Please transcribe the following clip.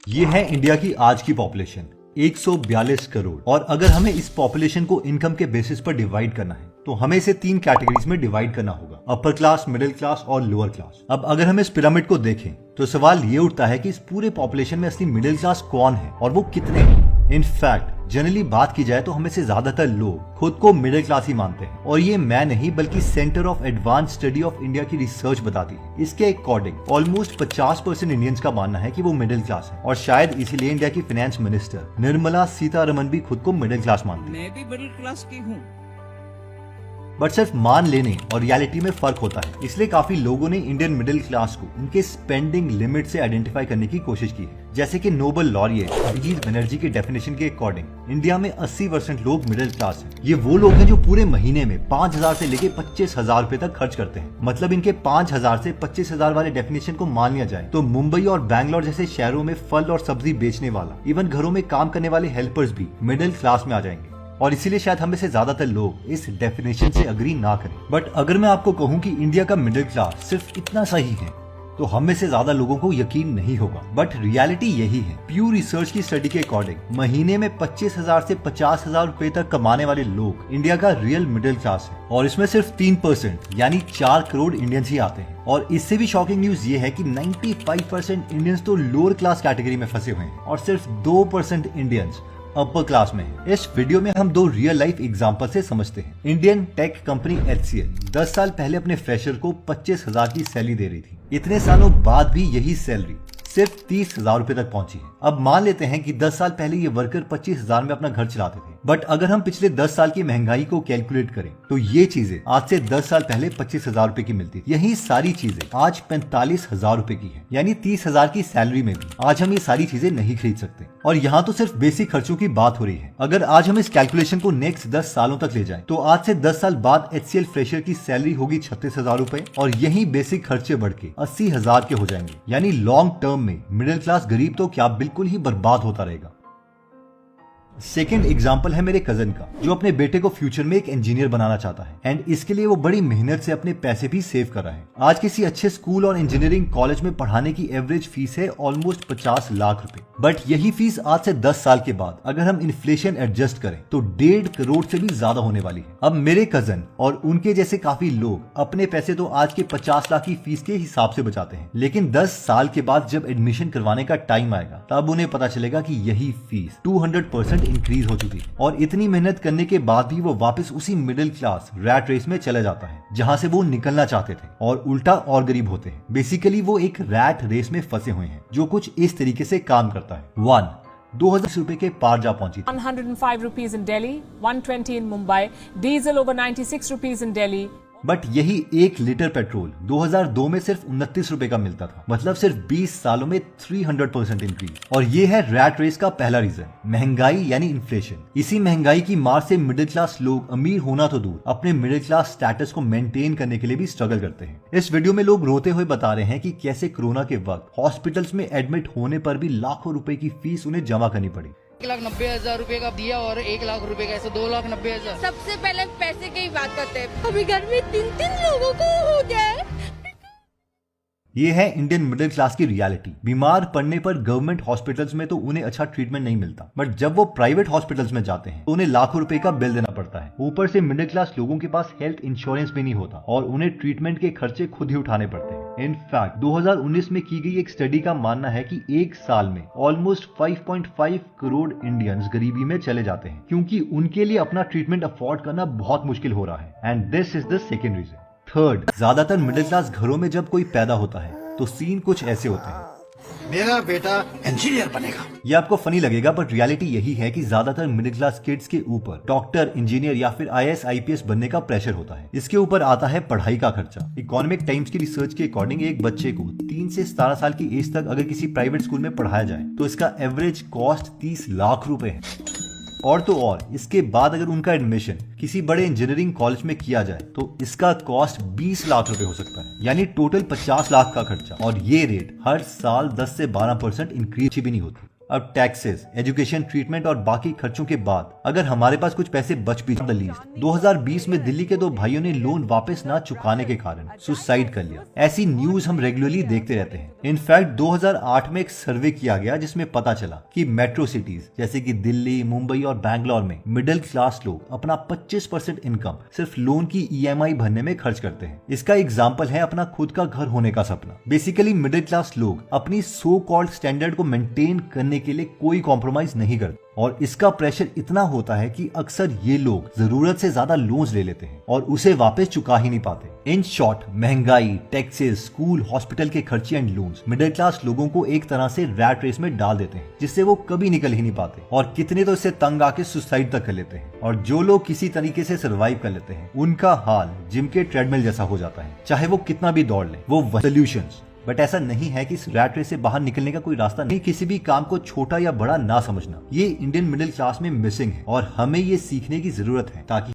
ये है इंडिया की आज की पॉपुलेशन 142 करोड़। और अगर हमें इस पॉपुलेशन को इनकम के बेसिस पर डिवाइड करना है तो हमें इसे 3 कैटेगरीज में डिवाइड करना होगा, अपर क्लास, मिडिल क्लास और लोअर क्लास। अब अगर हम इस पिरामिड को देखें तो सवाल ये उठता है कि इस पूरे पॉपुलेशन में असली मिडिल क्लास कौन है और वो कितने हैं। इनफैक्ट जनरली बात की जाए तो हमें से ज्यादातर लोग खुद को मिडिल क्लास ही मानते हैं, और ये मैं नहीं बल्कि centre of advance study of India की रिसर्च बताती है। इसके अकॉर्डिंग ऑलमोस्ट 50% इंडियंस का मानना है कि वो मिडिल क्लास है, और शायद इसीलिए इंडिया की फाइनेंस मिनिस्टर निर्मला सीतारमण भी खुद को मिडिल क्लास मानती है। मैं भी मिडिल क्लास की हूँ। बट सिर्फ मान लेने और रियलिटी में फर्क होता है, इसलिए काफी लोगों ने इंडियन मिडिल क्लास को उनके स्पेंडिंग लिमिट से आइडेंटिफाई करने की कोशिश की है। जैसे कि नोबल लॉरिएट अभिजीत बनर्जी के डेफिनेशन के अकॉर्डिंग इंडिया में 80% लोग मिडिल क्लास हैं। ये वो लोग हैं जो पूरे महीने में 5,000 से लेके 25,000 रुपए तक खर्च करते हैं। मतलब इनके 5,000 से 25,000 वाले डेफिनेशन को मान लिया जाए तो मुंबई और बैंगलोर जैसे शहरों में फल और सब्जी बेचने वाला, इवन घरों में काम करने वाले हेल्पर्स भी मिडिल क्लास में आ जाएंगे। और इसीलिए शायद हम में से ज्यादातर लोग इस डेफिनेशन से अग्री ना करें। बट अगर मैं आपको कहूं कि इंडिया का मिडिल क्लास सिर्फ इतना सही है तो हम में से ज्यादा लोगों को यकीन नहीं होगा। बट रियलिटी यही है। प्यू रिसर्च की स्टडी के अकॉर्डिंग महीने में 25,000 से 50,000 रुपए तक कमाने वाले लोग इंडिया का रियल मिडिल क्लास है, और इसमें सिर्फ 3% यानी 4 करोड़ इंडियंस ही आते हैं। और इससे भी शॉकिंग न्यूज ये है कि 95% इंडियंस तो लोअर क्लास कैटेगरी में फंसे हुए हैं और सिर्फ 2% इंडियंस अपर क्लास में है। इस वीडियो में हम 2 रियल लाइफ एग्जांपल से समझते हैं। इंडियन टेक कंपनी HCL 10 साल पहले अपने फ्रेशर को 25,000 की सैलरी दे रही थी। इतने सालों बाद भी यही सैलरी सिर्फ 30,000 रुपए तक पहुंची है। अब मान लेते हैं कि 10 साल पहले ये वर्कर 25,000 में अपना घर चलाते थे। बट अगर हम पिछले 10 साल की महंगाई को कैलकुलेट करें तो ये चीजें आज से 10 साल पहले 25,000 रुपए की मिलती थी। यही सारी चीजें आज 45,000 रुपए की है, यानी 30,000 की सैलरी में भी आज हम ये सारी चीजें नहीं खरीद सकते। और यहाँ तो सिर्फ बेसिक खर्चों की बात हो रही है। अगर आज हम इस कैलकुलेशन को नेक्स्ट 10 सालों तक ले जाएं तो आज से 10 साल बाद HCL फ्रेशर की सैलरी होगी 36,000 रुपए, और यही बेसिक खर्चे बढ़ के 80,000 के हो जाएंगे। यानी लॉन्ग टर्म में मिडिल क्लास गरीब तो क्या बिल्कुल ही बर्बाद होता रहेगा। सेकेंड एग्जाम्पल है मेरे कजन का, जो अपने बेटे को फ्यूचर में एक इंजीनियर बनाना चाहता है, एंड इसके लिए वो बड़ी मेहनत से अपने पैसे भी सेव कर रहा है। आज किसी अच्छे स्कूल और इंजीनियरिंग कॉलेज में पढ़ाने की एवरेज फीस है ऑलमोस्ट 50 लाख रुपए। बट यही फीस आज से 10 साल के बाद अगर हम इन्फ्लेशन एडजस्ट करें तो 1.5 करोड़ से भी ज्यादा होने वाली है। अब मेरे कजन और उनके जैसे काफी लोग अपने पैसे तो आज के 50 लाख की फीस के हिसाब से बचाते हैं, लेकिन 10 साल के बाद जब एडमिशन करवाने का टाइम आएगा तब उन्हें पता चलेगा कि यही फीस 200% इंक्रीज हो चुकी है। और इतनी मेहनत करने के बाद भी वो वापस उसी मिडिल क्लास रैट रेस में चले जाता है जहां से वो निकलना चाहते थे, और उल्टा और गरीब होते हैं। बेसिकली वो एक रैट रेस में फंसे हुए हैं जो कुछ इस तरीके से काम करता है। 1 2000 रुपए के पार जा पहुंची। 105 rupees in Delhi, 120 in Mumbai, diesel over 96 rupees in Delhi. But यही 1 लीटर पेट्रोल 2002 में सिर्फ 29 रुपए का मिलता था। मतलब सिर्फ 20 सालों में 300% इंक्रीज। और ये है रैट रेस का पहला रीजन, महंगाई यानी इन्फ्लेशन। इसी महंगाई की मार से मिडिल क्लास लोग अमीर होना तो दूर अपने मिडिल क्लास स्टेटस को मेंटेन करने के लिए भी स्ट्रगल करते हैं। इस वीडियो में लोग रोते हुए बता रहे हैं कि कैसे कोरोना के वक्त हॉस्पिटल्स में एडमिट होने पर भी लाखों रुपए की फीस उन्हें जमा करनी पड़ी। 1,90,000 रुपए का दिया और 1,00,000 रुपए का, ऐसे 2,90,000। सबसे पहले पैसे की ही बात करते हैं। अभी घर में 3 लोगों को हो जाए। ये है इंडियन मिडिल क्लास की रियलिटी। बीमार पड़ने पर गवर्नमेंट हॉस्पिटल्स में तो उन्हें अच्छा ट्रीटमेंट नहीं मिलता, बट जब वो प्राइवेट हॉस्पिटल्स में जाते हैं तो उन्हें लाखों रुपए का बिल देना पड़ता है। ऊपर से मिडिल क्लास लोगों के पास हेल्थ इंश्योरेंस भी नहीं होता और उन्हें ट्रीटमेंट के खर्चे खुद ही उठाने पड़ते हैं। इनफैक्ट 2019 में की गई एक स्टडी का मानना है कि एक साल में ऑलमोस्ट 5.5 करोड़ इंडियंस गरीबी में चले जाते हैं, क्योंकि उनके लिए अपना ट्रीटमेंट अफोर्ड करना बहुत मुश्किल हो रहा है। And this is the second reason. Third, ज्यादातर मिडिल क्लास घरों में जब कोई पैदा होता है तो सीन कुछ ऐसे होते हैं। मेरा बेटा इंजीनियर बनेगा। ये आपको फनी लगेगा बट रियलिटी यही है कि ज्यादातर मिडिल क्लास किड्स के ऊपर डॉक्टर, इंजीनियर या फिर IAS IPS बनने का प्रेशर होता है। इसके ऊपर आता है पढ़ाई का खर्चा। इकोनॉमिक टाइम्स की रिसर्च के अकॉर्डिंग एक बच्चे को 3 से 17 साल की एज तक अगर किसी प्राइवेट स्कूल में पढ़ाया जाए तो इसका एवरेज कॉस्ट 30 लाख रुपए है। और तो और इसके बाद अगर उनका एडमिशन किसी बड़े इंजीनियरिंग कॉलेज में किया जाए तो इसका कॉस्ट 20 लाख रुपए हो सकता है, यानी टोटल 50 लाख का खर्चा। और ये रेट हर साल 10 से 12% इंक्रीज भी नहीं होती। अब टैक्सेस, एजुकेशन, ट्रीटमेंट और बाकी खर्चों के बाद अगर हमारे पास कुछ पैसे बच भी द लीस्ट 2020 में दिल्ली के 2 भाइयों ने लोन वापस ना चुकाने के कारण सुसाइड कर लिया। ऐसी न्यूज हम रेगुलरली देखते रहते हैं। इनफैक्ट 2008 में एक सर्वे किया गया जिसमें पता चला कि मेट्रो सिटीज जैसे कि दिल्ली, मुंबई और बैंगलोर में मिडिल क्लास लोग अपना 25% इनकम सिर्फ लोन की EMI भरने में खर्च करते हैं। इसका एग्जाम्पल है अपना खुद का घर होने का सपना। बेसिकली मिडिल क्लास लोग अपनी सो कॉल्ड स्टैंडर्ड को मेंटेन करने के लिए कोई कॉम्प्रोमाइज नहीं करते और इसका प्रेशर इतना होता है कि अक्सर ये लोग जरूरत से ज्यादा लोन्स ले लेते हैं और उसे वापस चुका ही नहीं पाते। इन शॉर्ट, महंगाई, टैक्सेस, स्कूल, हॉस्पिटल के खर्चे एंड लोन्स मिडिल क्लास लोगों को एक तरह से रैट रेस में डाल देते हैं जिससे वो कभी निकल ही नहीं पाते और कितने तो इससे तंग आके सुसाइड तक कर लेते हैं। और जो लोग किसी तरीके से सर्वाइव कर लेते हैं उनका हाल जिम के ट्रेडमिल जैसा हो जाता है, चाहे वो कितना भी दौड़ ले। वो सॉल्यूशंस बट ऐसा नहीं है कि इस रैट रेस से बाहर निकलने का कोई रास्ता नहीं। किसी भी काम को छोटा या बड़ा ना समझना, ये इंडियन मिडिल क्लास में मिसिंग है और हमें ये सीखने की जरूरत है ताकि